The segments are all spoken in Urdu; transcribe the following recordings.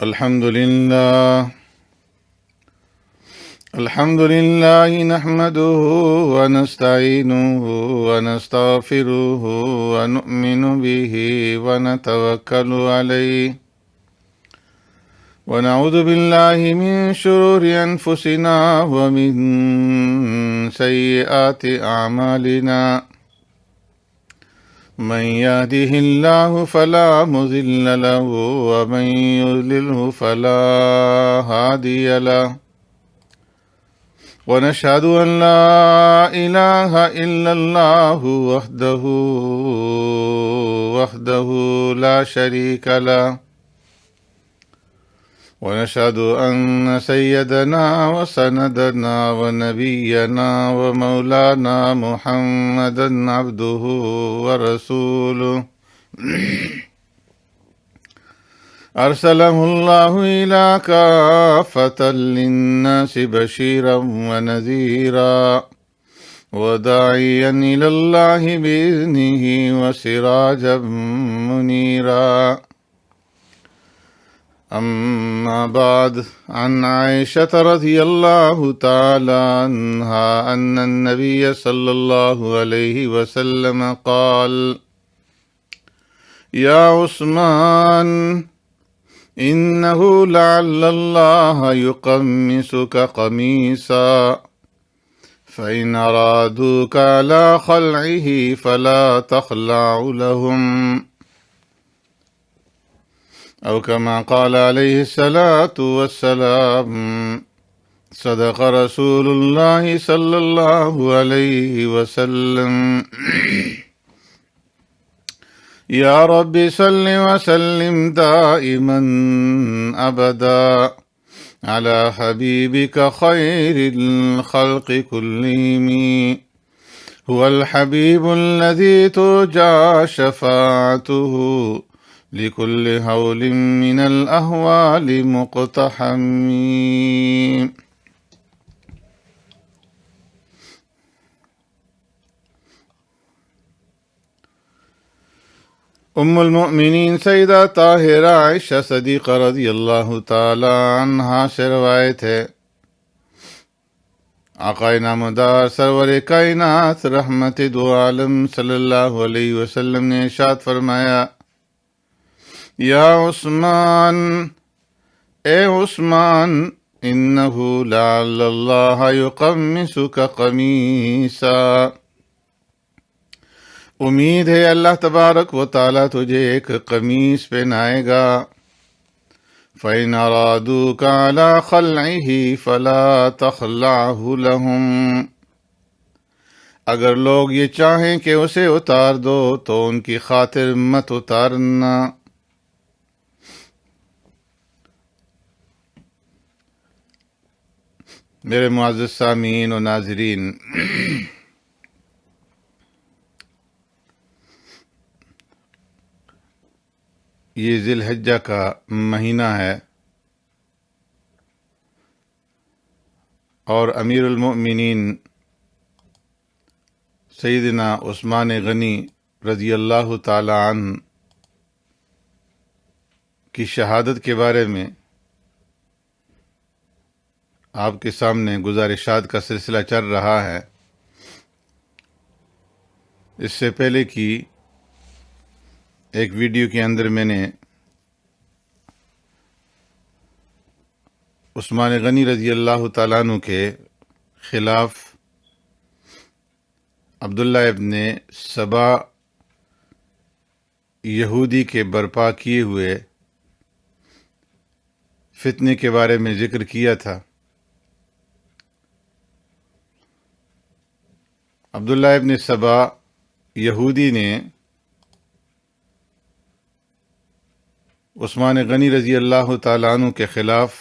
الحمد لله نحمده ونستعينه ونستغفره ونؤمن به ونتوكل عليه ونعوذ بالله من شرور أنفسنا ومن سيئات أعمالنا من يهده الله فلا مضل له ومن يضلله فلا هادي له ونشهد أن لا إله إلا الله وحده لا شريك له ونشهد أن سيدنا وسندنا ونبينا ومولانا محمدا عبده ورسوله أرسله الله إلى كافة للناس بشيرا ونذيرا وداعيا إلى الله بإذنه وسراجا منيرا أما بعد عن عائشة رضي الله تعالى عنها أن النبي صلى الله عليه وسلم قال: يا عثمان إنه لعل الله يقمصك قميصا فإن أرادوك على خلعه فلا تخلع لهم، أو كما قال عليه الصلاة والسلام. صدق رسول الله صلى الله عليه وسلم. يا رب صل وسلم دائما أبدا على حبيبك خير الخلق كلهم، هو الحبيب الذي ترجى شفاعته لكل هول من الأهوال مقتحم. ام المؤمنین سیدہ طاہرہ عائشہ صدیقہ رضی اللہ تعالی عنہا سے روایت ہے، آقا نامدار سرور کائنات رحمت دو عالم صلی اللہ علیہ وسلم نے ارشاد فرمایا: یا عثمان، اے عثمان، انہ لعل اللہ یقمصک قمیصا، امید ہے اللہ تبارک و تعالیٰ تجھے ایک قمیص پہنائے گا۔ فَإِنْ أَرَادُوكَ عَلَى خَلْعِهِ فَلَا تَخْلَعْهُ لَهُمْ، اگر لوگ یہ چاہیں کہ اسے اتار دو تو ان کی خاطر مت اتارنا۔ میرے معزز سامعین و ناظرین، یہ ذی الحجہ کا مہینہ ہے اور امیر المؤمنین سیدنا عثمان غنی رضی اللہ تعالی عنہ کی شہادت کے بارے میں آپ کے سامنے گزارشات کا سلسلہ چل رہا ہے۔ اس سے پہلے کی ایک ویڈیو کے اندر میں نے عثمان غنی رضی اللہ تعالیٰ عنہ کے خلاف عبداللہ ابن سبا یہودی کے برپا کیے ہوئے فتنے کے بارے میں ذکر کیا تھا۔ عبداللہ ابن سبا یہودی نے عثمان غنی رضی اللہ تعالیٰ عنہ کے خلاف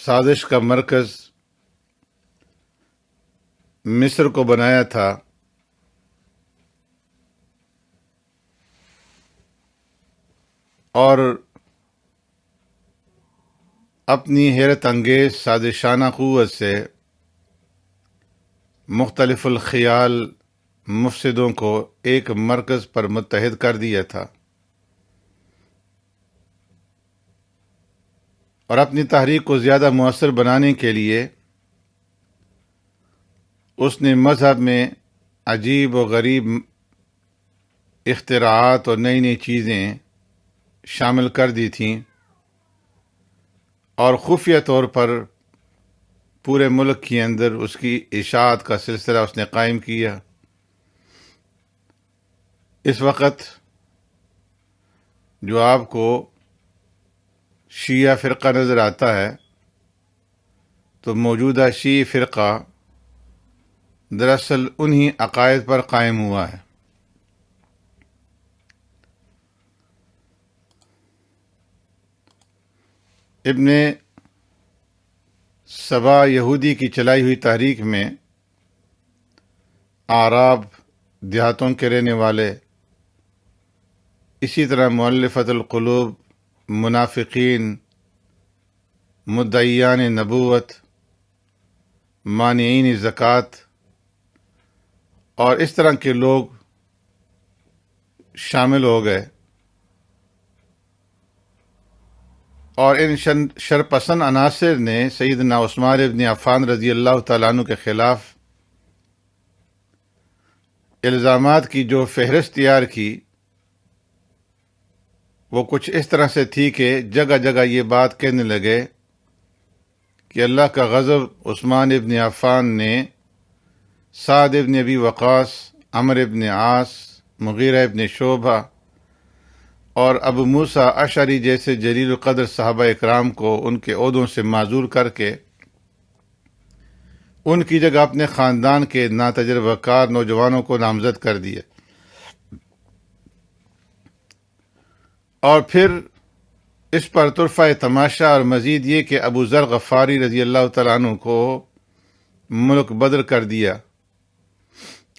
سازش کا مرکز مصر کو بنایا تھا اور اپنی حیرت انگیز سازشانہ قوت سے مختلف الخیال مفسدوں کو ایک مرکز پر متحد کر دیا تھا۔ اور اپنی تحریک کو زیادہ مؤثر بنانے کے لیے اس نے مذہب میں عجیب و غریب اختراعات اور نئی نئی چیزیں شامل کر دی تھیں، اور خفیہ طور پر پورے ملک کے اندر اس کی اشاعت کا سلسلہ اس نے قائم کیا۔ اس وقت جو آپ کو شیعہ فرقہ نظر آتا ہے تو موجودہ شیعہ فرقہ دراصل انہی عقائد پر قائم ہوا ہے۔ ابن سبا یہودی کی چلائی ہوئی تحریک میں اعراب، دیہاتوں کے رہنے والے، اسی طرح مؤلفۃ القلوب، منافقین، مدعیان نبوت، مانعین زکوٰۃ اور اس طرح کے لوگ شامل ہو گئے، اور ان شرپسند عناصر نے سیدنا عثمان ابن عفان رضی اللہ تعالیٰ عنہ کے خلاف الزامات کی جو فہرست تیار کی وہ کچھ اس طرح سے تھی کہ جگہ جگہ یہ بات کہنے لگے کہ اللہ کا غضب عثمان ابن عفان نے سعد ابن ابی وقاص، عمرو ابن عاص، مغیرہ ابن شعبہ اور ابو موسیٰ اشعری جیسے جلیل القدر صحابہ اکرام کو ان کے عہدوں سے معزول کر کے ان کی جگہ اپنے خاندان کے ناتجربہ کار نوجوانوں کو نامزد کر دیا، اور پھر اس پر طرفہ تماشا اور مزید یہ کہ ابو ذر غفاری رضی اللہ تعالیٰ عنہ کو ملک بدر کر دیا،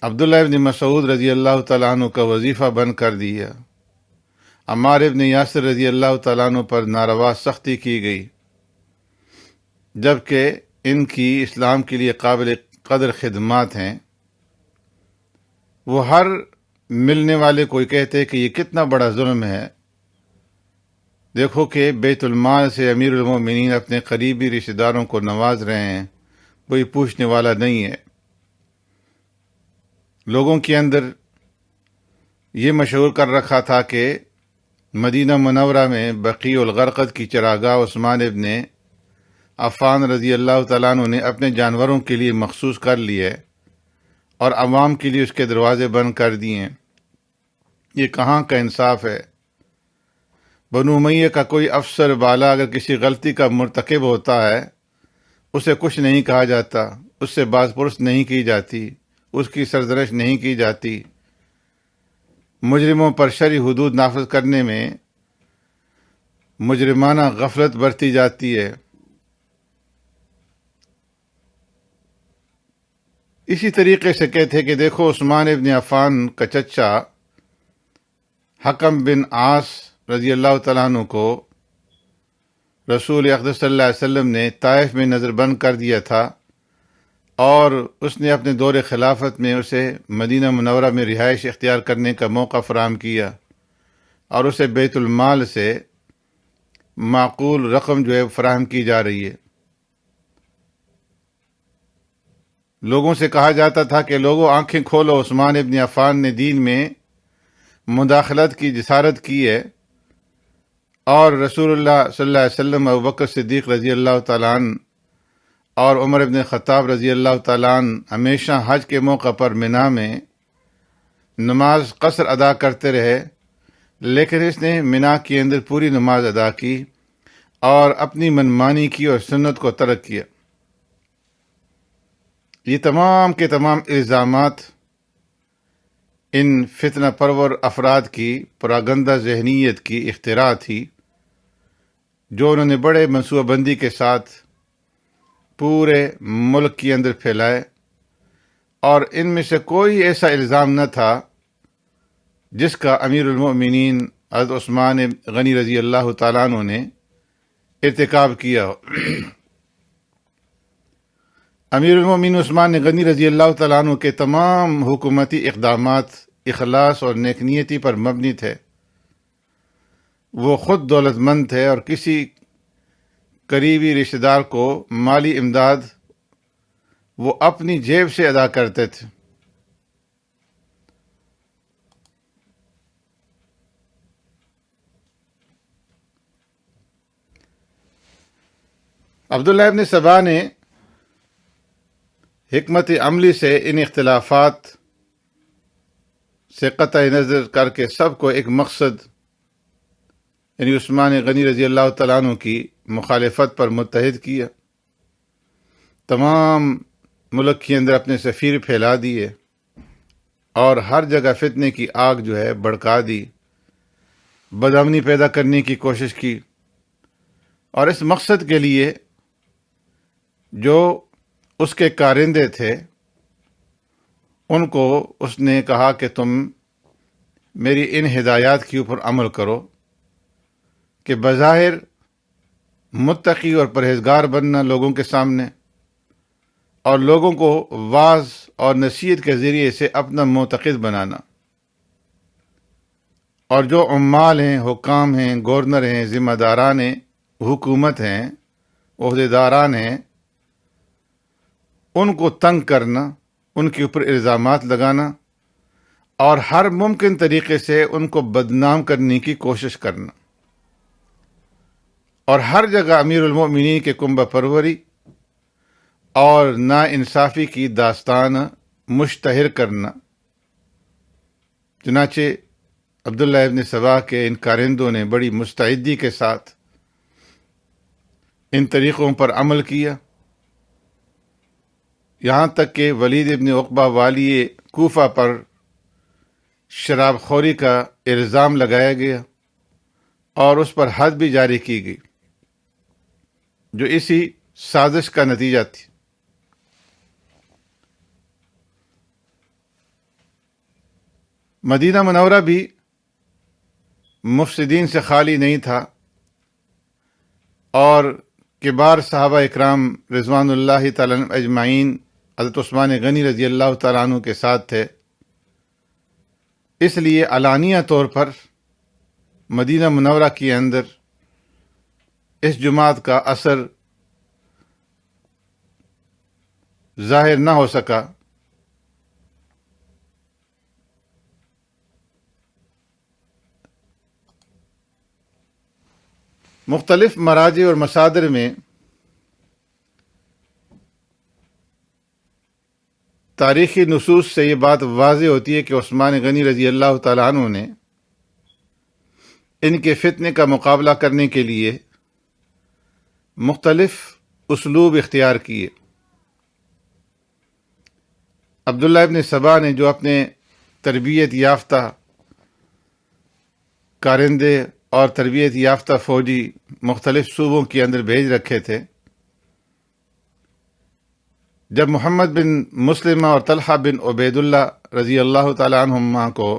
عبداللہ ابن مسعود رضی اللہ تعالیٰ عنہ کا وظیفہ بند کر دیا، عمار ابن یاسر رضی اللہ تعالیٰ عنہ پر ناروا سختی کی گئی، جبکہ ان کی اسلام کے لیے قابل قدر خدمات ہیں۔ وہ ہر ملنے والے کو کہتے کہ یہ کتنا بڑا ظلم ہے، دیکھو کہ بیت المال سے امیر المومنین اپنے قریبی رشتہ داروں کو نواز رہے ہیں، کوئی پوچھنے والا نہیں ہے۔ لوگوں کے اندر یہ مشہور کر رکھا تھا کہ مدینہ منورہ میں بقیع الغرقد کی چراگاہ عثمان ابن عفان رضی اللہ تعالیٰ عنہ نے اپنے جانوروں کے لیے مخصوص کر لی ہے اور عوام کے لیے اس کے دروازے بند کر دیے ہیں۔ یہ کہاں کا انصاف ہے؟ بنو امیہ کا کوئی افسر بالا اگر کسی غلطی کا مرتکب ہوتا ہے اسے کچھ نہیں کہا جاتا، اس سے باز پرس نہیں کی جاتی، اس کی سرزنش نہیں کی جاتی، مجرموں پر شرعی حدود نافذ کرنے میں مجرمانہ غفلت برتی جاتی ہے۔ اسی طریقے سے کہتے کہ دیکھو عثمان ابن عفان کا چچا حکم بن عاص رضی اللہ تعالیٰ عنہ کو رسول اقدس صلی اللہ علیہ وسلم نے طائف میں نظر بند کر دیا تھا، اور اس نے اپنے دور خلافت میں اسے مدینہ منورہ میں رہائش اختیار کرنے کا موقع فراہم کیا، اور اسے بیت المال سے معقول رقم جو ہے فراہم کی جا رہی ہے۔ لوگوں سے کہا جاتا تھا کہ لوگوں آنکھیں کھولو، عثمان ابن عفان نے دین میں مداخلت کی جسارت کی ہے، اور رسول اللہ صلی اللہ علیہ وسلم، ابوبکر صدیق رضی اللہ تعالیٰ عنہ اور عمر ابن خطاب رضی اللہ تعالیٰ عنہ ہمیشہ حج کے موقع پر منا میں نماز قصر ادا کرتے رہے، لیکن اس نے منا کے اندر پوری نماز ادا کی اور اپنی منمانی کی اور سنت کو ترک کیا۔ یہ تمام کے تمام الزامات ان فتنہ پرور افراد کی پراگندہ ذہنیت کی اختراع تھی، جو انہوں نے بڑے منصوبہ بندی کے ساتھ پورے ملک کے اندر پھیلائے، اور ان میں سے کوئی ایسا الزام نہ تھا جس کا امیر المؤمنین حضرت عثمان غنی رضی اللہ تعالیٰ عنہ نے ارتکاب کیا ہو۔ امیر المؤمنین عثمان غنی رضی اللہ تعالیٰ عنہ کے تمام حکومتی اقدامات اخلاص اور نیکنیتی پر مبنی تھے۔ وہ خود دولت مند تھے اور کسی قریبی رشتہ دار کو مالی امداد وہ اپنی جیب سے ادا کرتے تھے۔ عبداللہ ابن سبا نے حکمت عملی سے ان اختلافات سے قطع نظر کر کے سب کو ایک مقصد یعنی عثمان غنی رضی اللہ تعالیٰ عنہ کی مخالفت پر متحد کیا۔ تمام ملک کے اندر اپنے سفیر پھیلا دیے اور ہر جگہ فتنے کی آگ جو ہے بھڑکا دی، بدامنی پیدا کرنے کی کوشش کی، اور اس مقصد کے لیے جو اس کے کارندے تھے ان کو اس نے کہا کہ تم میری ان ہدایات کے اوپر عمل کرو کہ بظاہر متقی اور پرہیزگار بننا لوگوں کے سامنے، اور لوگوں کو واعظ اور نصیحت کے ذریعے سے اپنا معتقد بنانا، اور جو عمال ہیں، حکام ہیں، گورنر ہیں، ذمہ داران ہیں، حکومت ہیں، عہدیداران ہیں، ان کو تنگ کرنا، ان کے اوپر الزامات لگانا اور ہر ممکن طریقے سے ان کو بدنام کرنے کی کوشش کرنا، اور ہر جگہ امیر المؤمنین کے کنبہ پروری اور نا انصافی کی داستان مشتہر کرنا۔ چنانچہ عبداللہ ابن سبا کے ان کارندوں نے بڑی مستعدی کے ساتھ ان طریقوں پر عمل کیا، یہاں تک کہ ولید ابن عقبہ والی کوفہ پر شراب خوری کا الزام لگایا گیا اور اس پر حد بھی جاری کی گئی، جو اسی سازش کا نتیجہ تھی۔ مدینہ منورہ بھی مفسدین سے خالی نہیں تھا، اور کبار صحابہ اکرام رضوان اللہ تعالیٰ عنہم اجمعین حضرت عثمان غنی رضی اللہ تعالیٰ عنہ کے ساتھ تھے، اس لیے علانیہ طور پر مدینہ منورہ کے اندر اس جماعت کا اثر ظاہر نہ ہو سکا۔ مختلف مراجع اور مصادر میں تاریخی نصوص سے یہ بات واضح ہوتی ہے کہ عثمان غنی رضی اللہ تعالیٰ عنہ نے ان کے فتنے کا مقابلہ کرنے کے لیے مختلف اسلوب اختیار کیے۔ عبداللہ ابن سبا نے جو اپنے تربیت یافتہ کارندے اور تربیت یافتہ فوجی مختلف صوبوں کے اندر بھیج رکھے تھے، جب محمد بن مسلمہ اور طلحہ بن عبید اللہ رضی اللہ تعالیٰ عنہما کو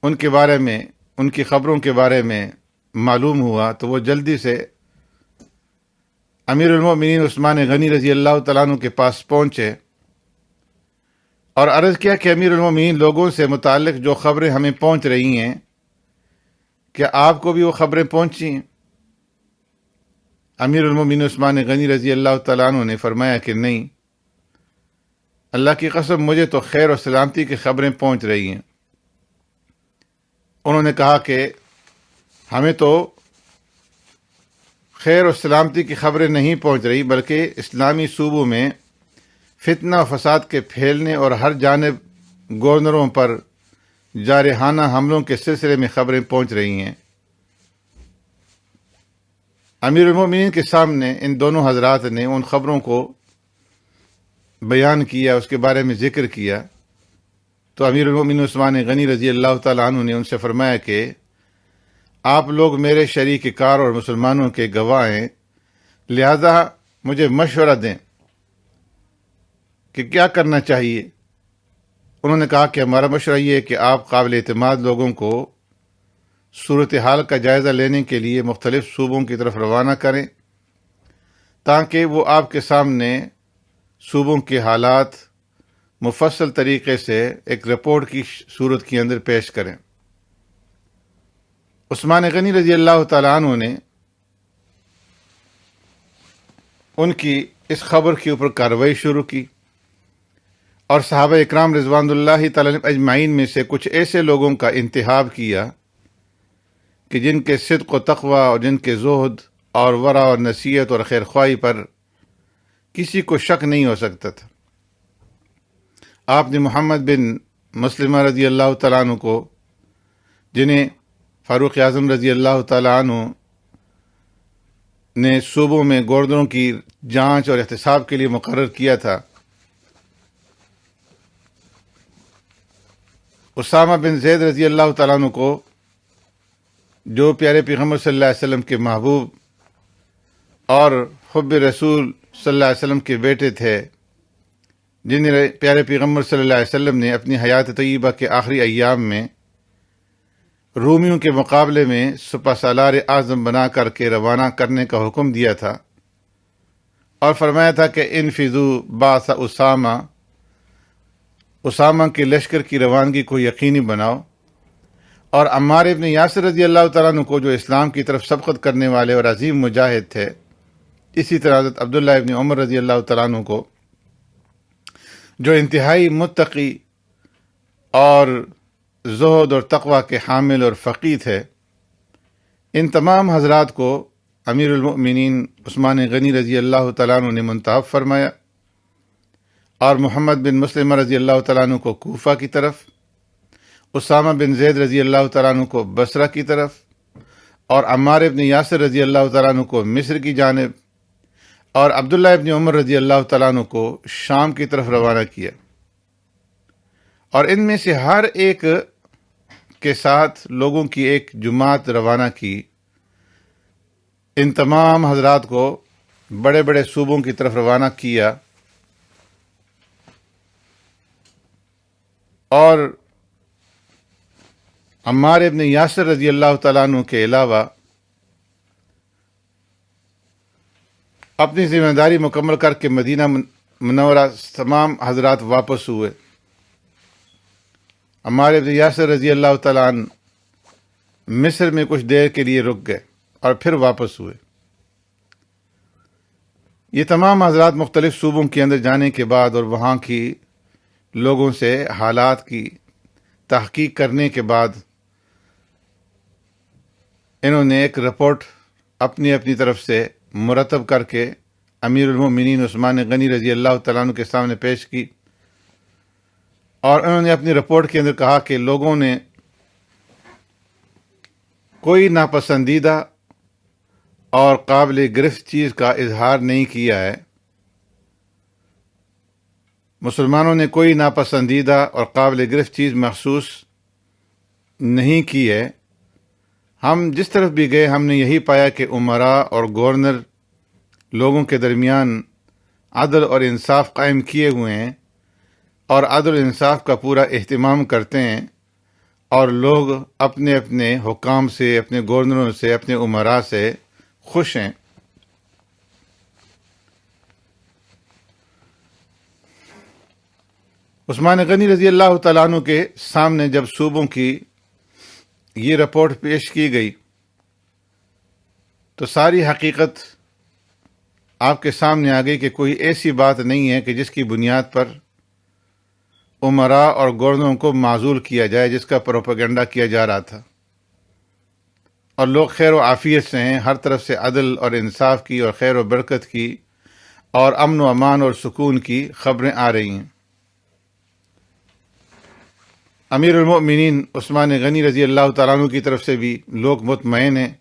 ان کے بارے میں، ان کی خبروں کے بارے میں معلوم ہوا تو وہ جلدی سے امیر المؤمنین عثمان غنی رضی اللہ تعالیٰ عنہ کے پاس پہنچے اور عرض کیا کہ امیر المؤمنین، لوگوں سے متعلق جو خبریں ہمیں پہنچ رہی ہیں، کیا آپ کو بھی وہ خبریں پہنچی ہیں؟ امیر المؤمنین عثمان غنی رضی اللہ تعالیٰ عنہ نے فرمایا کہ نہیں، اللہ کی قسم مجھے تو خیر و سلامتی کی خبریں پہنچ رہی ہیں۔ انہوں نے کہا کہ ہمیں تو خیر و سلامتی کی خبریں نہیں پہنچ رہی، بلکہ اسلامی صوبوں میں فتنہ و فساد کے پھیلنے اور ہر جانب گورنروں پر جارحانہ حملوں کے سلسلے میں خبریں پہنچ رہی ہیں۔ امیر المؤمنین کے سامنے ان دونوں حضرات نے ان خبروں کو بیان کیا، اس کے بارے میں ذکر کیا، تو امیر المؤمنین عثمان غنی رضی اللہ تعالیٰ عنہ نے ان سے فرمایا کہ آپ لوگ میرے شریک کار اور مسلمانوں کے گواہ ہیں، لہذا مجھے مشورہ دیں کہ کیا کرنا چاہیے۔ انہوں نے کہا کہ ہمارا مشورہ یہ ہے کہ آپ قابل اعتماد لوگوں کو صورتحال کا جائزہ لینے کے لیے مختلف صوبوں کی طرف روانہ کریں، تاکہ وہ آپ کے سامنے صوبوں کے حالات مفصل طریقے سے ایک رپورٹ کی صورت کے اندر پیش کریں۔ عثمان غنی رضی اللہ تعالیٰ عنہ نے ان کی اس خبر کے اوپر کارروائی شروع کی، اور صحابہ اکرام رضوان اللہ تعالی علیہم اجمعین میں سے کچھ ایسے لوگوں کا انتخاب کیا کہ جن کے صدق و تقوی اور جن کے زہد اور ورع اور نصیحت اور خیر خواہی پر کسی کو شک نہیں ہو سکتا تھا۔ آپ نے محمد بن مسلمہ رضی اللہ تعالیٰ عنہ کو، جنہیں فاروق اعظم رضی اللہ تعالیٰ عنہ نے صوبوں میں گوردنوں کی جانچ اور احتساب کے لیے مقرر کیا تھا، اسامہ بن زید رضی اللہ تعالیٰ عنہ کو، جو پیارے پیغمبر صلی اللہ علیہ وسلم کے محبوب اور حب رسول صلی اللہ علیہ وسلم کے بیٹے تھے، جنہیں پیارے پیغمبر صلی اللہ علیہ وسلم نے اپنی حیات طیبہ کے آخری ایام میں رومیوں کے مقابلے میں سپہ سالار اعظم بنا کر کے روانہ کرنے کا حکم دیا تھا، اور فرمایا تھا کہ انفذوا بعث اسامہ کے لشکر کی روانگی کو یقینی بناؤ، اور عمار ابن یاسر رضی اللہ تعالیٰ عنہ کو، جو اسلام کی طرف سبقت کرنے والے اور عظیم مجاہد تھے، اسی طرح حضرت عبداللہ ابن عمر رضی اللہ تعالیٰ عنہ کو، جو انتہائی متقی اور زہد اور تقوی کے حامل اور فقیہ تھے، ان تمام حضرات کو امیر المؤمنین عثمان غنی رضی اللہ تعالیٰ عنہ نے منتخب فرمایا، اور محمد بن مسلمہ رضی اللہ تعالیٰ عنہ کو کوفہ کی طرف، اسامہ بن زید رضی اللہ تعالیٰ عنہ کو بصرہ کی طرف، اور عمار ابن یاسر رضی اللہ تعالیٰ عنہ کو مصر کی جانب، اور عبداللہ ابن عمر رضی اللہ تعالیٰ عنہ کو شام کی طرف روانہ کیا۔ اور ان میں سے ہر ایک کے ساتھ لوگوں کی ایک جماعت روانہ کی، ان تمام حضرات کو بڑے بڑے صوبوں کی طرف روانہ کیا، اور عمار ابن یاسر رضی اللہ تعالیٰ عنہ کے علاوہ اپنی ذمہ داری مکمل کر کے مدینہ منورہ تمام حضرات واپس ہوئے۔ عمار ابن یاسر رضی اللہ تعالیٰ عنہ مصر میں کچھ دیر کے لیے رک گئے اور پھر واپس ہوئے۔ یہ تمام حضرات مختلف صوبوں کے اندر جانے کے بعد اور وہاں کی لوگوں سے حالات کی تحقیق کرنے کے بعد انہوں نے ایک رپورٹ اپنی اپنی طرف سے مرتب کر کے امیر المؤمنین عثمان غنی رضی اللہ تعالیٰ عنہ کے سامنے پیش کی، اور انہوں نے اپنی رپورٹ کے اندر کہا کہ لوگوں نے کوئی ناپسندیدہ اور قابل گرفت چیز کا اظہار نہیں کیا ہے، مسلمانوں نے کوئی ناپسندیدہ اور قابل گرفت چیز محسوس نہیں کی ہے۔ ہم جس طرف بھی گئے ہم نے یہی پایا کہ امراء اور گورنر لوگوں کے درمیان عدل اور انصاف قائم کیے ہوئے ہیں، اور عدل و انصاف کا پورا اہتمام کرتے ہیں، اور لوگ اپنے اپنے حکام سے، اپنے گورنروں سے، اپنے امراء سے خوش ہیں۔ عثمان غنی رضی اللہ تعالیٰ عنہ کے سامنے جب صوبوں کی یہ رپورٹ پیش کی گئی تو ساری حقیقت آپ کے سامنے آ گئی کہ کوئی ایسی بات نہیں ہے کہ جس کی بنیاد پر امراء اور گورنروں کو معزول کیا جائے، جس کا پروپیگنڈا کیا جا رہا تھا، اور لوگ خیر و عافیت سے ہیں، ہر طرف سے عدل اور انصاف کی اور خیر و برکت کی اور امن و امان اور سکون کی خبریں آ رہی ہیں۔ امیر المؤمنین عثمان غنی رضی اللہ تعالیٰ عنہ کی طرف سے بھی لوگ مطمئن ہیں،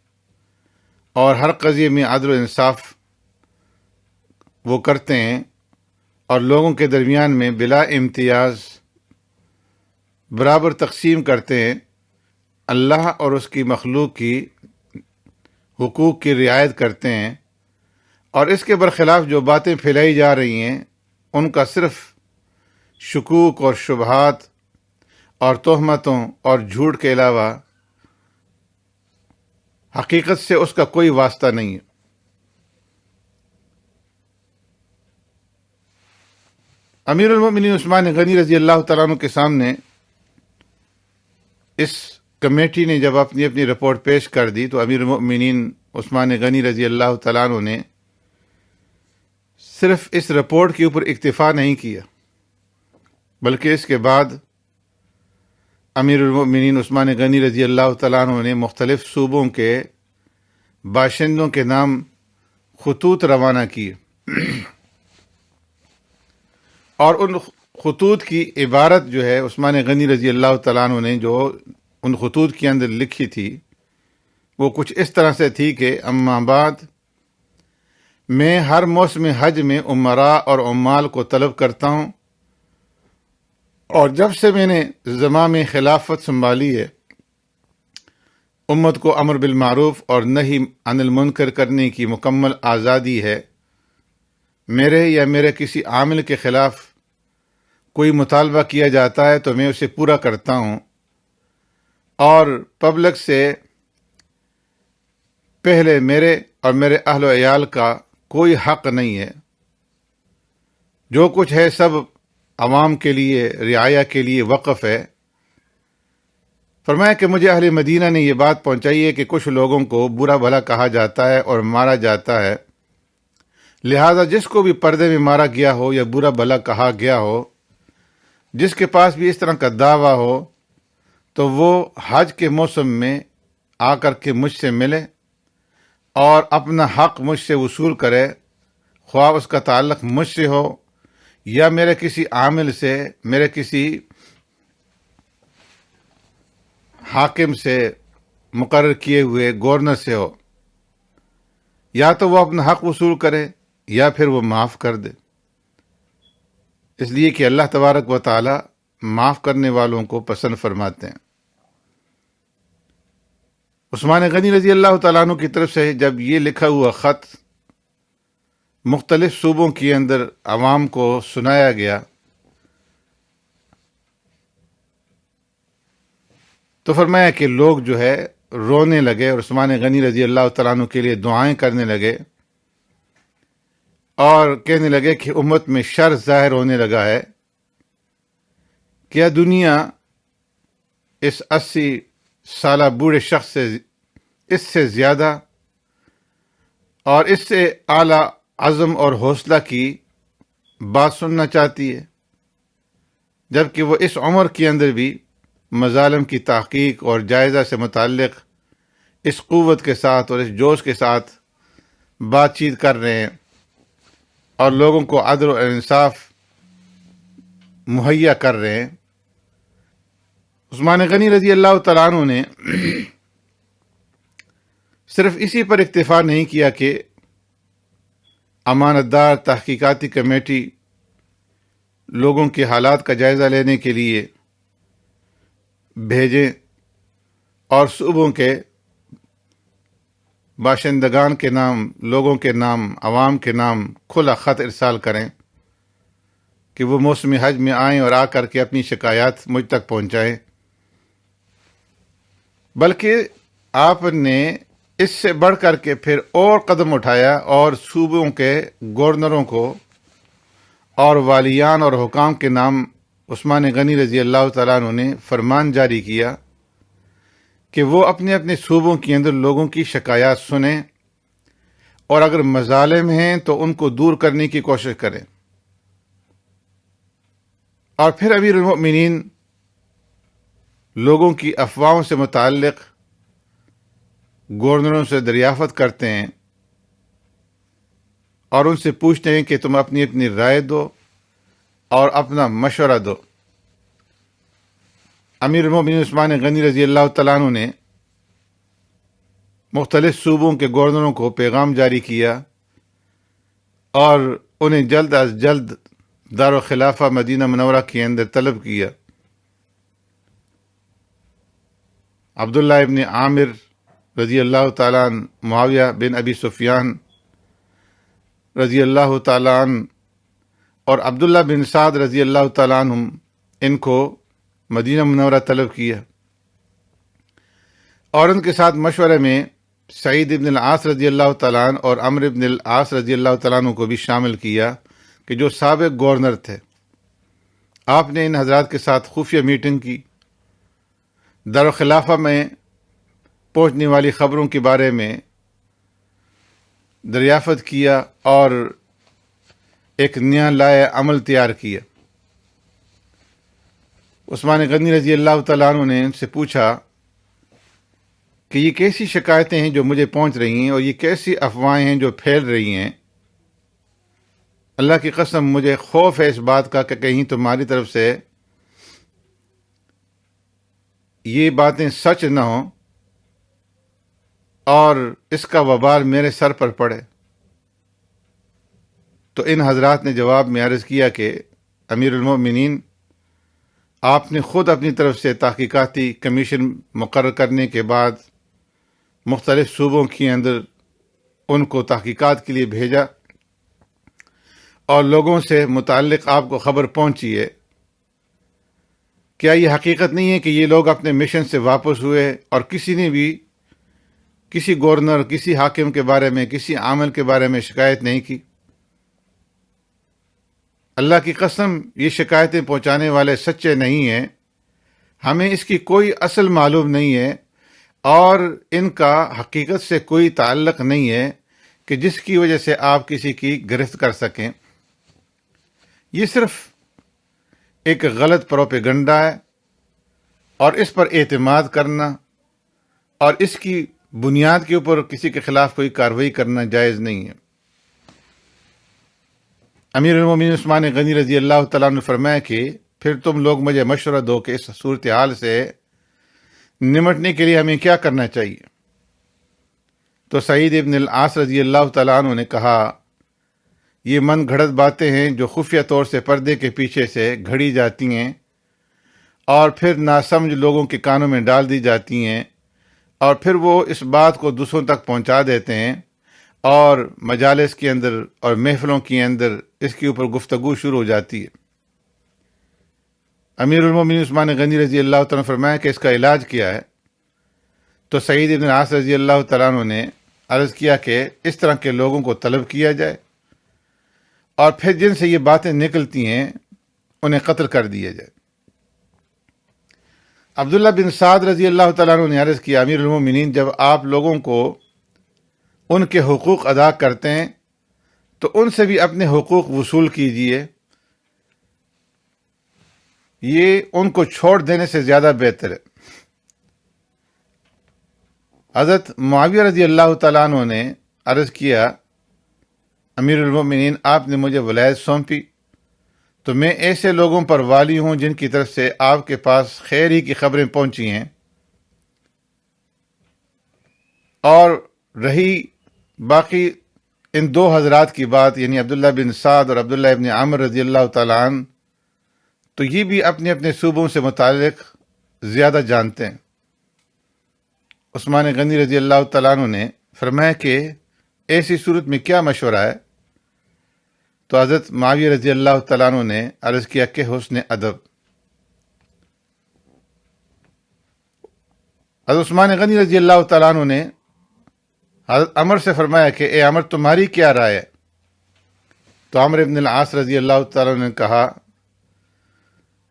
اور ہر قضیے میں عدل و انصاف وہ کرتے ہیں، اور لوگوں کے درمیان میں بلا امتیاز برابر تقسیم کرتے ہیں، اللہ اور اس کی مخلوق کی حقوق کی رعایت کرتے ہیں، اور اس کے برخلاف جو باتیں پھیلائی جا رہی ہیں ان کا صرف شکوک اور شبہات اور تہمتوں اور جھوٹ کے علاوہ حقیقت سے اس کا کوئی واسطہ نہیں ہے۔ امیر المؤمنین عثمان غنی رضی اللہ تعالیٰ عنہ کے سامنے اس کمیٹی نے جب اپنی اپنی رپورٹ پیش کر دی تو امیر المؤمنین عثمان غنی رضی اللہ تعالیٰ عنہ نے صرف اس رپورٹ کے اوپر اکتفا نہیں کیا، بلکہ اس کے بعد امیر المؤمنین عثمان غنی رضی اللہ تعالیٰ عنہ نے مختلف صوبوں کے باشندوں کے نام خطوط روانہ کیے، اور ان خطوط کی عبارت جو ہے عثمان غنی رضی اللہ تعالیٰ عنہ نے جو ان خطوط کے اندر لکھی تھی وہ کچھ اس طرح سے تھی کہ اما بعد، میں ہر موسم حج میں امراء اور عمال کو طلب کرتا ہوں، اور جب سے میں نے زمام خلافت سنبھالی ہے، امت کو امر بالمعروف اور نہی عن المنکر کرنے کی مکمل آزادی ہے۔ میرے یا میرے کسی عامل کے خلاف کوئی مطالبہ کیا جاتا ہے تو میں اسے پورا کرتا ہوں، اور پبلک سے پہلے میرے اور میرے اہل و عیال کا کوئی حق نہیں ہے۔ جو کچھ ہے سب عوام کے لیے، رعایا کے لیے وقف ہے۔ فرمایا کہ مجھے اہل مدینہ نے یہ بات پہنچائی ہے کہ کچھ لوگوں کو برا بھلا کہا جاتا ہے اور مارا جاتا ہے، لہذا جس کو بھی پردے میں مارا گیا ہو یا برا بھلا کہا گیا ہو، جس کے پاس بھی اس طرح کا دعویٰ ہو، تو وہ حج کے موسم میں آ کر کے مجھ سے ملے اور اپنا حق مجھ سے وصول کرے، خواہ اس کا تعلق مجھ سے ہو یا میرے کسی عامل سے، میرے کسی حاکم سے، مقرر کیے ہوئے گورنر سے ہو، یا تو وہ اپنا حق وصول کرے یا پھر وہ معاف کر دے، اس لیے کہ اللہ تبارک و تعالی معاف کرنے والوں کو پسند فرماتے ہیں۔ عثمان غنی رضی اللہ تعالیٰ عنہ کی طرف سے جب یہ لکھا ہوا خط مختلف صوبوں کے اندر عوام کو سنایا گیا تو فرمایا کہ لوگ جو ہے رونے لگے اور عثمان غنی رضی اللہ تعالیٰ عنہ کے لیے دعائیں کرنے لگے، اور کہنے لگے کہ امت میں شر ظاہر ہونے لگا ہے۔ کیا دنیا اس 80 سالہ بوڑھے شخص سے اس سے زیادہ اور اس سے اعلی عزم اور حوصلہ کی بات سننا چاہتی ہے، جبکہ وہ اس عمر کے اندر بھی مظالم کی تحقیق اور جائزہ سے متعلق اس قوت کے ساتھ اور اس جوش کے ساتھ بات چیت کر رہے ہیں، اور لوگوں کو عدل و انصاف مہیا کر رہے ہیں۔ عثمان غنی رضی اللہ تعالیٰ عنہ نے صرف اسی پر اکتفا نہیں کیا کہ امانت دار تحقیقاتی کمیٹی لوگوں کے حالات کا جائزہ لینے کے لیے بھیجیں اور صوبوں کے باشندگان کے نام، لوگوں کے نام، عوام کے نام کھلا خط ارسال کریں کہ وہ موسم حج میں آئیں اور آ کر کے اپنی شکایات مجھ تک پہنچائیں، بلکہ آپ نے اس سے بڑھ کر کے پھر اور قدم اٹھایا اور صوبوں کے گورنروں کو اور والیان اور حکام کے نام عثمان غنی رضی اللہ تعالیٰ عنہ نے فرمان جاری کیا کہ وہ اپنے اپنے صوبوں کے اندر لوگوں کی شکایات سنیں، اور اگر مظالم ہیں تو ان کو دور کرنے کی کوشش کریں۔ اور پھر امیر المؤمنین لوگوں کی افواہوں سے متعلق گورنروں سے دریافت کرتے ہیں اور ان سے پوچھتے ہیں کہ تم اپنی اپنی رائے دو اور اپنا مشورہ دو۔ امیر المؤمنین عثمان غنی رضی اللہ تعالیٰ عنہ نے مختلف صوبوں کے گورنروں کو پیغام جاری کیا اور انہیں جلد از جلد دارالخلافہ مدینہ منورہ کے اندر طلب کیا۔ عبداللہ ابن عامر رضی اللہ تعالیٰ عنہ، معاویہ بن ابی سفیان رضی اللہ تعالیٰ عنہ اور عبداللہ بن سعد رضی اللہ تعالیٰ عنہ، ان کو مدینہ منورہ طلب کیا، اور ان کے ساتھ مشورے میں سعید ابن العاص رضی اللہ تعالیٰ عنہ اور عمرو ابن العاص رضی اللہ تعالیٰ عنہ کو بھی شامل کیا کہ جو سابق گورنر تھے۔ آپ نے ان حضرات کے ساتھ خفیہ میٹنگ کی، دارالخلافہ میں پہنچنے والی خبروں کے بارے میں دریافت کیا، اور ایک نیا لائے عمل تیار کیا۔ عثمان غنی رضی اللہ تعالیٰ عنہ نے ان سے پوچھا کہ یہ کیسی شکایتیں ہیں جو مجھے پہنچ رہی ہیں اور یہ کیسی افواہیں ہیں جو پھیل رہی ہیں؟ اللہ کی قسم مجھے خوف ہے اس بات کا کہ کہیں تمہاری طرف سے یہ باتیں سچ نہ ہوں اور اس کا وبال میرے سر پر پڑے۔ تو ان حضرات نے جواب میں عرض کیا کہ امیر المومنین، آپ نے خود اپنی طرف سے تحقیقاتی کمیشن مقرر کرنے کے بعد مختلف صوبوں کے اندر ان کو تحقیقات کے لیے بھیجا اور لوگوں سے متعلق آپ کو خبر پہنچی ہے۔ کیا یہ حقیقت نہیں ہے کہ یہ لوگ اپنے مشن سے واپس ہوئے اور کسی نے بھی کسی گورنر، کسی حاکم کے بارے میں، کسی عامل کے بارے میں شکایت نہیں کی؟ اللہ کی قسم یہ شکایتیں پہنچانے والے سچے نہیں ہیں، ہمیں اس کی کوئی اصل معلوم نہیں ہے اور ان کا حقیقت سے کوئی تعلق نہیں ہے کہ جس کی وجہ سے آپ کسی کی گرفت کر سکیں۔ یہ صرف ایک غلط پروپیگنڈا ہے اور اس پر اعتماد کرنا اور اس کی بنیاد کے اوپر کسی کے خلاف کوئی کارروائی کرنا جائز نہیں ہے۔ امیر المومنین عثمان غنی رضی اللہ تعالیٰ عنہ نے فرمایا کہ پھر تم لوگ مجھے مشورہ دو کہ اس صورتحال سے نمٹنے کے لیے ہمیں کیا کرنا چاہیے۔ تو سعید ابن العاص رضی اللہ تعالیٰ عنہ نے کہا، یہ من گھڑت باتیں ہیں جو خفیہ طور سے پردے کے پیچھے سے گھڑی جاتی ہیں اور پھر ناسمجھ لوگوں کے کانوں میں ڈال دی جاتی ہیں اور پھر وہ اس بات کو دوسروں تک پہنچا دیتے ہیں اور مجالس کے اندر اور محفلوں کے اندر اس کے اوپر گفتگو شروع ہو جاتی ہے۔ امیر المومنین عثمان غنی رضی اللہ تعالیٰ نے فرمایا کہ اس کا علاج کیا ہے؟ تو سعید ابن العاص رضی اللہ تعالیٰ عنہ نے عرض کیا کہ اس طرح کے لوگوں کو طلب کیا جائے اور پھر جن سے یہ باتیں نکلتی ہیں انہیں قتل کر دیا جائے۔ عبداللہ بن سعد رضی اللہ تعالیٰ عنہ نے عرض کیا، امیر المومنین، جب آپ لوگوں کو ان کے حقوق ادا کرتے ہیں تو ان سے بھی اپنے حقوق وصول کیجیے، یہ ان کو چھوڑ دینے سے زیادہ بہتر ہے۔ حضرت معاویہ رضی اللہ تعالیٰ عنہ نے عرض کیا، امیر المومنین، آپ نے مجھے ولایت سونپی تو میں ایسے لوگوں پر والی ہوں جن کی طرف سے آپ کے پاس خیر ہی کی خبریں پہنچی ہیں، اور رہی باقی ان دو حضرات کی بات، یعنی عبداللہ بن سعد اور عبداللہ ابن عامر رضی اللہ تعالیٰ عنہ، تو یہ بھی اپنے اپنے صوبوں سے متعلق زیادہ جانتے ہیں۔ عثمان غنی رضی اللہ تعالیٰ عنہ نے فرمایا کہ ایسی صورت میں کیا مشورہ ہے؟ تو حضرت معاویہ رضی اللہ تعالیٰ عنہ نے عرض کیا کہ حسن ادب۔ حضرت عثمان غنی رضی اللہ تعالیٰ عنہ نے حضرت عمر سے فرمایا کہ اے عمر، تمہاری کیا رائے ہے؟ تو عمر ابن العاص رضی اللہ تعالیٰ عنہ نے کہا،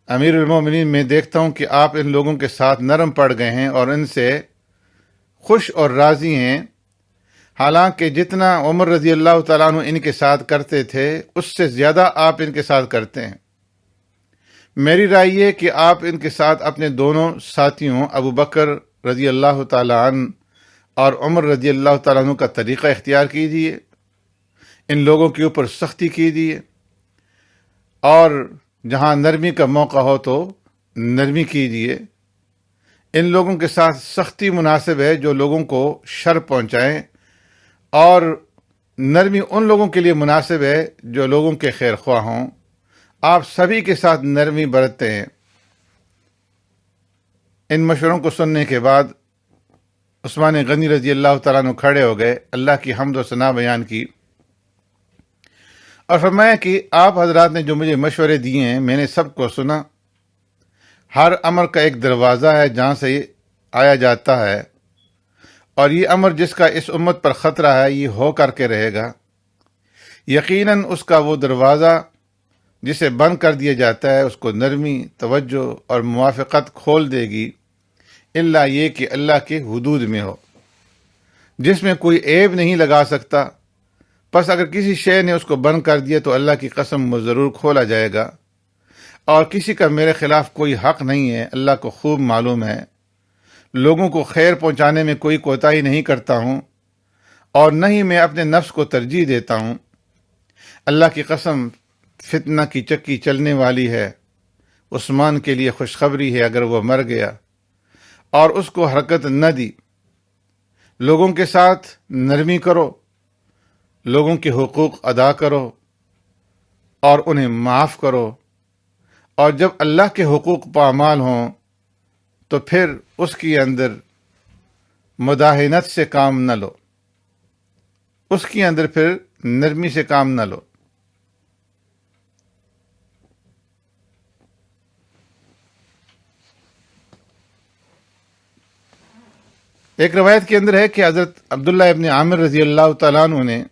امیر المومنین، میں دیکھتا ہوں کہ آپ ان لوگوں کے ساتھ نرم پڑ گئے ہیں اور ان سے خوش اور راضی ہیں، حالانکہ جتنا عمر رضی اللہ تعالیٰ عنہ ان کے ساتھ کرتے تھے اس سے زیادہ آپ ان کے ساتھ کرتے ہیں۔ میری رائے یہ کہ آپ ان کے ساتھ اپنے دونوں ساتھیوں ابو بکر رضی اللہ تعالیٰ عنہ اور عمر رضی اللہ تعالیٰ عنہ کا طریقہ اختیار کیجیے، ان لوگوں کے اوپر سختی کیجیے اور جہاں نرمی کا موقع ہو تو نرمی کیجیے۔ ان لوگوں کے ساتھ سختی مناسب ہے جو لوگوں کو شر پہنچائیں، اور نرمی ان لوگوں کے لیے مناسب ہے جو لوگوں کے خیر خواہ ہوں۔ آپ سبھی کے ساتھ نرمی برتتے ہیں۔ ان مشوروں کو سننے کے بعد عثمان غنی رضی اللہ تعالیٰ عنہ کھڑے ہو گئے، اللہ کی حمد و ثنا بیان کی اور فرمایا کہ آپ حضرات نے جو مجھے مشورے دیے ہیں میں نے سب کو سنا۔ ہر امر کا ایک دروازہ ہے جہاں سے یہ آیا جاتا ہے، اور یہ امر جس کا اس امت پر خطرہ ہے یہ ہو کر کے رہے گا۔ یقیناً اس کا وہ دروازہ جسے بند کر دیا جاتا ہے اس کو نرمی، توجہ اور موافقت کھول دے گی، الا یہ کہ اللہ کے حدود میں ہو، جس میں کوئی عیب نہیں لگا سکتا، پس اگر کسی شے نے اس کو بند کر دیا تو اللہ کی قسم وہ ضرور کھولا جائے گا، اور کسی کا میرے خلاف کوئی حق نہیں ہے، اللہ کو خوب معلوم ہے۔ لوگوں کو خیر پہنچانے میں کوئی کوتاہی نہیں کرتا ہوں، اور نہ ہی میں اپنے نفس کو ترجیح دیتا ہوں۔ اللہ کی قسم، فتنہ کی چکی چلنے والی ہے۔ عثمان کے لیے خوشخبری ہے اگر وہ مر گیا اور اس کو حرکت نہ دی۔ لوگوں کے ساتھ نرمی کرو، لوگوں کے حقوق ادا کرو اور انہیں معاف کرو، اور جب اللہ کے حقوق پامال ہوں تو پھر اس کے اندر مداہنت سے کام نہ لو، اس کے اندر پھر نرمی سے کام نہ لو۔ ایک روایت کے اندر ہے کہ حضرت عبداللہ ابن عامر رضی اللہ تعالیٰ عنہ نے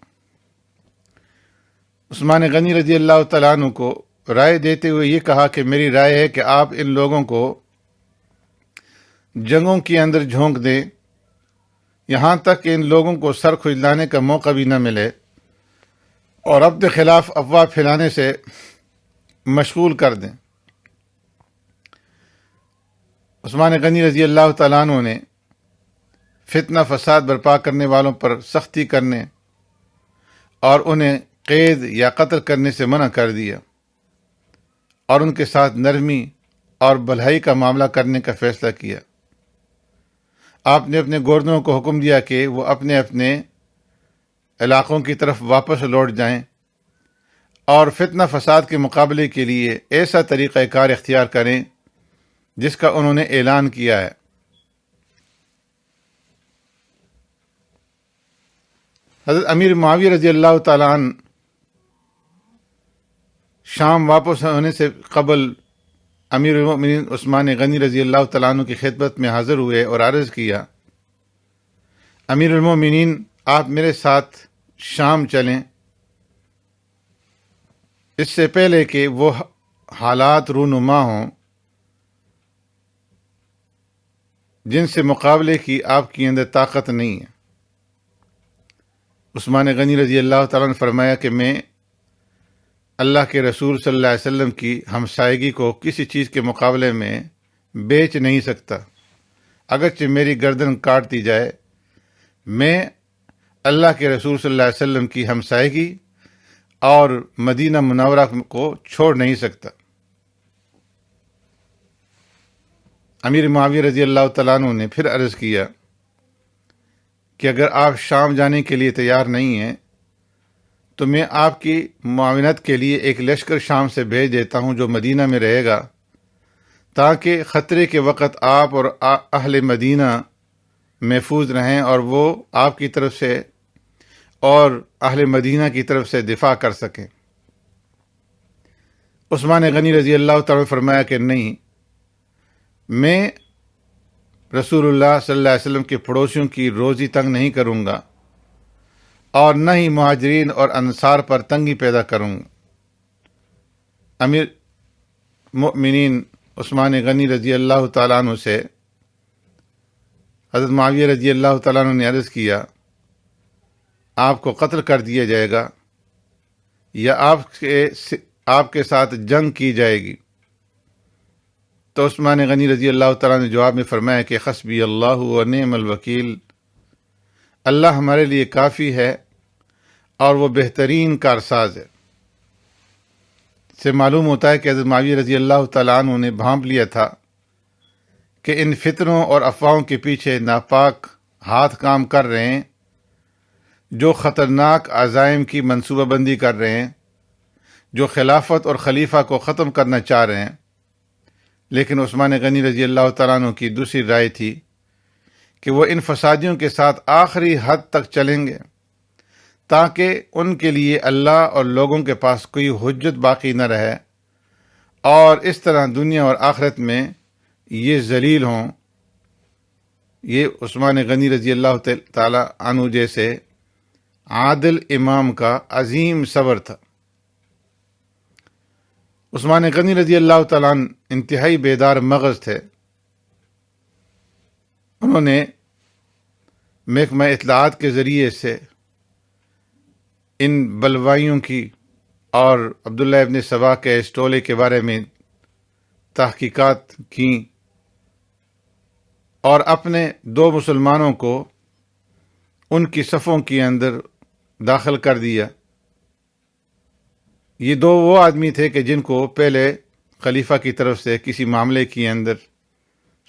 عثمان غنی رضی اللہ تعالیٰ عنہ کو رائے دیتے ہوئے یہ کہا کہ میری رائے ہے کہ آپ ان لوگوں کو جنگوں کے اندر جھونک دیں، یہاں تک کہ ان لوگوں کو سر کھجلانے کا موقع بھی نہ ملے، اور اپنے خلاف افواہ پھیلانے سے مشغول کر دیں۔ عثمان غنی رضی اللہ تعالیٰ عنہ نے فتنہ فساد برپا کرنے والوں پر سختی کرنے اور انہیں قید یا قتل کرنے سے منع کر دیا، اور ان کے ساتھ نرمی اور بھلائی کا معاملہ کرنے کا فیصلہ کیا۔ آپ نے اپنے گورنروں کو حکم دیا کہ وہ اپنے اپنے علاقوں کی طرف واپس لوٹ جائیں اور فتنہ فساد کے مقابلے کے لیے ایسا طریقہ کار اختیار کریں جس کا انہوں نے اعلان کیا ہے۔ حضرت امیر معاویہ رضی اللہ تعالیٰ عنہ شام واپس ہونے سے قبل امیر المؤمنین عثمان غنی رضی اللہ تعالیٰ عنہ کی خدمت میں حاضر ہوئے اور عرض کیا، امیر المؤمنین، آپ میرے ساتھ شام چلیں، اس سے پہلے کہ وہ حالات رونما ہوں جن سے مقابلے کی آپ کی اندر طاقت نہیں ہے۔ عثمان غنی رضی اللہ تعالیٰ نے فرمایا کہ میں اللہ کے رسول صلی اللہ علیہ وسلم کی ہمسائیگی کو کسی چیز کے مقابلے میں بیچ نہیں سکتا، اگرچہ میری گردن کاٹ دی جائے، میں اللہ کے رسول صلی اللہ علیہ وسلم کی ہمسائیگی اور مدینہ منورہ کو چھوڑ نہیں سکتا۔ امیر معاویہ رضی اللہ تعالیٰ عنہ نے پھر عرض کیا کہ اگر آپ شام جانے کے لیے تیار نہیں ہیں تو میں آپ کی معاونت کے لیے ایک لشکر شام سے بھیج دیتا ہوں جو مدینہ میں رہے گا، تاکہ خطرے کے وقت آپ اور اہل مدینہ محفوظ رہیں اور وہ آپ کی طرف سے اور اہل مدینہ کی طرف سے دفاع کر سکیں۔ عثمان غنی رضی اللہ تعالیٰ نے فرمایا کہ نہیں، میں رسول اللہ صلی اللہ علیہ وسلم کے پڑوسیوں کی روزی تنگ نہیں کروں گا، اور نہ ہی مہاجرین اور انصار پر تنگی پیدا کروں گا۔ امیر مؤمنین عثمان غنی رضی اللہ تعالیٰ عنہ سے حضرت معاویہ رضی اللہ تعالیٰ عنہ نے عرض کیا، آپ کو قتل کر دیا جائے گا یا آپ کے ساتھ جنگ کی جائے گی؟ تو عثمان غنی رضی اللہ تعالیٰ نے جواب میں فرمایا کہ حسبی اللہ و نعم الوکیل، اللہ ہمارے لیے کافی ہے اور وہ بہترین کارساز ہے۔ سے معلوم ہوتا ہے کہ حضرت معاویہ رضی اللہ تعالیٰ عنہ نے بھانپ لیا تھا کہ ان فتنوں اور افواہوں کے پیچھے ناپاک ہاتھ کام کر رہے ہیں، جو خطرناک عزائم کی منصوبہ بندی کر رہے ہیں، جو خلافت اور خلیفہ کو ختم کرنا چاہ رہے ہیں۔ لیکن عثمان غنی رضی اللہ تعالیٰ عنہ کی دوسری رائے تھی کہ وہ ان فسادیوں کے ساتھ آخری حد تک چلیں گے تاکہ ان کے لیے اللہ اور لوگوں کے پاس کوئی حجت باقی نہ رہے، اور اس طرح دنیا اور آخرت میں یہ ذلیل ہوں۔ یہ عثمان غنی رضی اللہ تعالیٰ عنہ جیسے عادل امام کا عظیم صبر تھا۔ عثمان غنی رضی اللہ تعالیٰ عنہ انتہائی بیدار مغز تھے۔ انہوں نے محکمہ اطلاعات کے ذریعے سے ان بلوائیوں کی اور عبداللہ ابن سبا کے اس ٹولے کے بارے میں تحقیقات کیں اور اپنے 2 مسلمانوں کو ان کی صفوں کے اندر داخل کر دیا۔ یہ 2 وہ آدمی تھے کہ جن کو پہلے خلیفہ کی طرف سے کسی معاملے کے اندر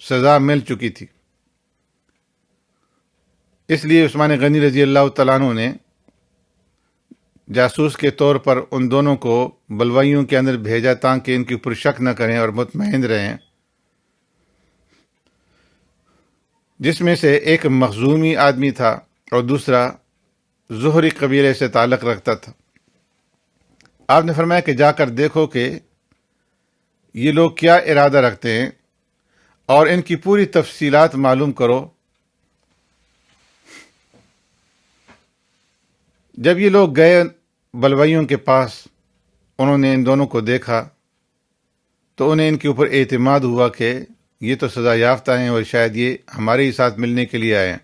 سزا مل چکی تھی، اس لیے عثمان غنی رضی اللہ تعالیٰ عنہ نے جاسوس کے طور پر ان دونوں کو بلوائیوں کے اندر بھیجا تاکہ ان کے اوپر شک نہ کریں اور مطمئن رہیں، جس میں سے ایک مخزومی آدمی تھا اور دوسرا زہری قبیلے سے تعلق رکھتا تھا۔ آپ نے فرمایا کہ جا کر دیکھو کہ یہ لوگ کیا ارادہ رکھتے ہیں اور ان کی پوری تفصیلات معلوم کرو۔ جب یہ لوگ گئے بلوائیوں کے پاس، انہوں نے ان دونوں کو دیکھا تو انہیں ان کے اوپر اعتماد ہوا کہ یہ تو سزا یافتہ ہیں اور شاید یہ ہمارے ہی ساتھ ملنے کے لیے آئے ہیں۔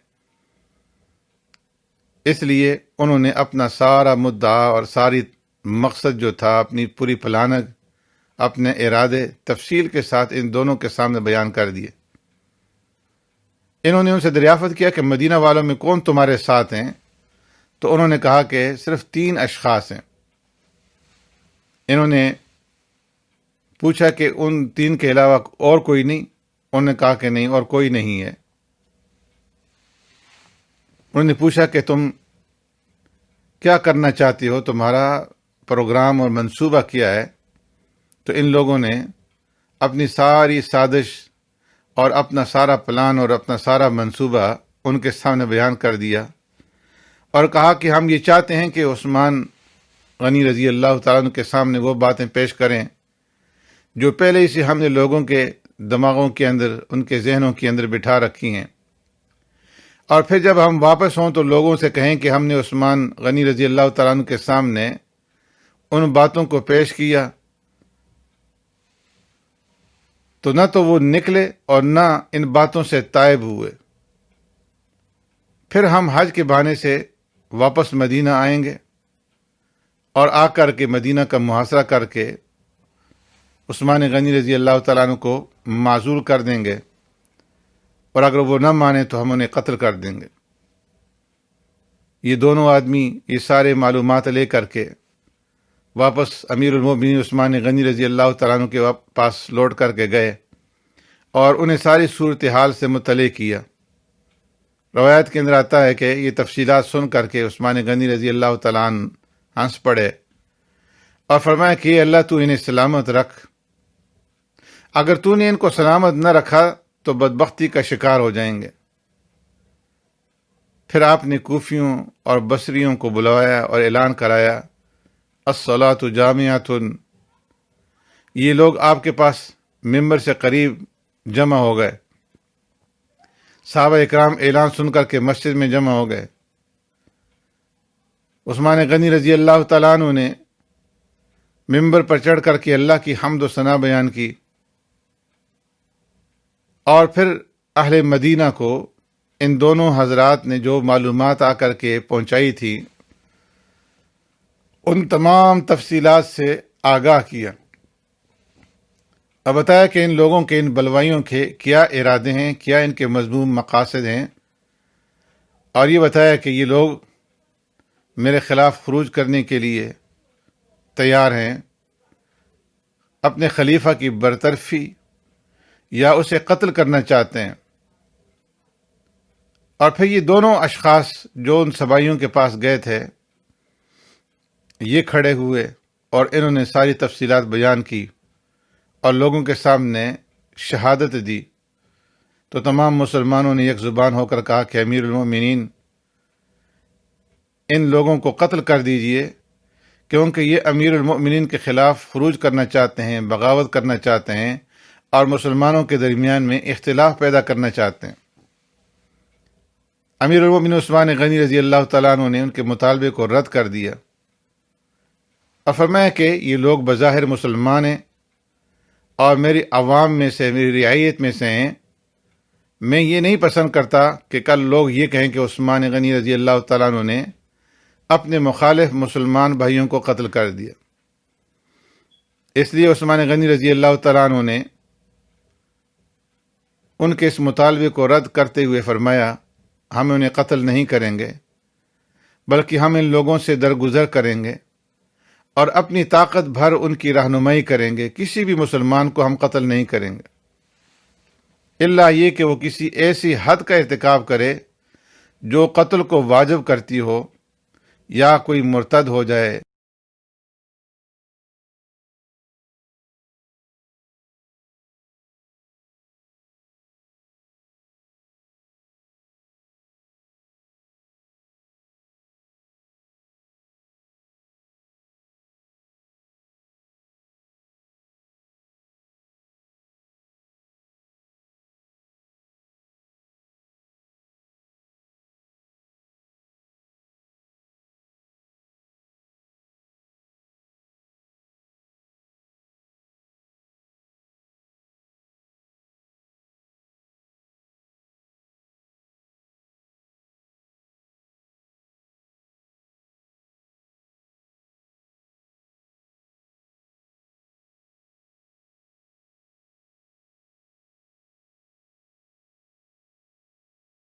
اس لیے انہوں نے اپنا سارا مدعا اور ساری مقصد جو تھا، اپنی پوری پلاننگ، اپنے ارادے تفصیل کے ساتھ ان دونوں کے سامنے بیان کر دیے۔ انہوں نے ان سے دریافت کیا کہ مدینہ والوں میں کون تمہارے ساتھ ہیں؟ تو انہوں نے کہا کہ صرف 3 اشخاص ہیں۔ انہوں نے پوچھا کہ ان 3 کے علاوہ اور کوئی نہیں؟ انہوں نے کہا کہ نہیں، اور کوئی نہیں ہے۔ انہوں نے پوچھا کہ تم کیا کرنا چاہتے ہو، تمہارا پروگرام اور منصوبہ کیا ہے؟ تو ان لوگوں نے اپنی ساری سازش اور اپنا سارا پلان اور اپنا سارا منصوبہ ان کے سامنے بیان کر دیا اور کہا کہ ہم یہ چاہتے ہیں کہ عثمان غنی رضی اللہ تعالیٰ عنہ کے سامنے وہ باتیں پیش کریں جو پہلے ہی سے ہم نے لوگوں کے دماغوں کے اندر، ان کے ذہنوں کے اندر بٹھا رکھی ہیں، اور پھر جب ہم واپس ہوں تو لوگوں سے کہیں کہ ہم نے عثمان غنی رضی اللہ تعالیٰ عنہ کے سامنے ان باتوں کو پیش کیا، تو نہ تو وہ نکلے اور نہ ان باتوں سے تائب ہوئے۔ پھر ہم حج کے بہانے سے واپس مدینہ آئیں گے اور آ کر کے مدینہ کا محاصرہ کر کے عثمان غنی رضی اللہ تعالیٰ عنہ کو معزول کر دیں گے، اور اگر وہ نہ مانے تو ہم انہیں قتل کر دیں گے۔ یہ دونوں آدمی یہ سارے معلومات لے کر کے واپس امیر المومنین عثمان غنی رضی اللہ تعالیٰ عنہ کے پاس لوٹ کر کے گئے اور انہیں ساری صورتحال سے مطلع کیا۔ روایت کے اندر آتا ہے کہ یہ تفصیلات سن کر کے عثمان غنی رضی اللہ تعالیٰ عنہ ہنس پڑے اور فرمایا کہ اللہ تو انہیں سلامت رکھ، اگر تو نے ان کو سلامت نہ رکھا تو بدبختی کا شکار ہو جائیں گے۔ پھر آپ نے کوفیوں اور بصریوں کو بلوایا اور اعلان کرایا، الصلاۃ جامعۃ، یہ لوگ آپ کے پاس ممبر سے قریب جمع ہو گئے۔ صحابہ اکرام اعلان سن کر کے مسجد میں جمع ہو گئے۔ عثمان غنی رضی اللہ تعالیٰ عنہ نے ممبر پر چڑھ کر کے اللہ کی حمد و ثنا بیان کی، اور پھر اہل مدینہ کو ان دونوں حضرات نے جو معلومات آ کر کے پہنچائی تھی ان تمام تفصیلات سے آگاہ کیا، اور بتایا کہ ان لوگوں کے ان بلوائیوں کے کیا ارادے ہیں، کیا ان کے مذموم مقاصد ہیں، اور یہ بتایا کہ یہ لوگ میرے خلاف خروج کرنے کے لیے تیار ہیں، اپنے خلیفہ کی برطرفی یا اسے قتل کرنا چاہتے ہیں۔ اور پھر یہ دونوں اشخاص جو ان سبائیوں کے پاس گئے تھے، یہ کھڑے ہوئے اور انہوں نے ساری تفصیلات بیان کی اور لوگوں کے سامنے شہادت دی، تو تمام مسلمانوں نے یک زبان ہو کر کہا کہ امیر المومنین، ان لوگوں کو قتل کر دیجئے، کیونکہ یہ امیر المومنین کے خلاف خروج کرنا چاہتے ہیں، بغاوت کرنا چاہتے ہیں، اور مسلمانوں کے درمیان میں اختلاف پیدا کرنا چاہتے ہیں۔ امیر المومنین عثمان غنی رضی اللہ تعالیٰ عنہ نے ان کے مطالبے کو رد کر دیا اور فرمایا کہ یہ لوگ بظاہر مسلمان ہیں اور میری عوام میں سے، میری رعیت میں سے ہیں، میں یہ نہیں پسند کرتا کہ کل لوگ یہ کہیں کہ عثمان غنی رضی اللہ تعالیٰ عنہ نے اپنے مخالف مسلمان بھائیوں کو قتل کر دیا۔ اس لیے عثمان غنی رضی اللہ تعالیٰ عنہ نے ان کے اس مطالبے کو رد کرتے ہوئے فرمایا، ہم انہیں قتل نہیں کریں گے، بلکہ ہم ان لوگوں سے درگزر کریں گے اور اپنی طاقت بھر ان کی رہنمائی کریں گے۔ کسی بھی مسلمان کو ہم قتل نہیں کریں گے، الا یہ کہ وہ کسی ایسی حد کا ارتکاب کرے جو قتل کو واجب کرتی ہو، یا کوئی مرتد ہو جائے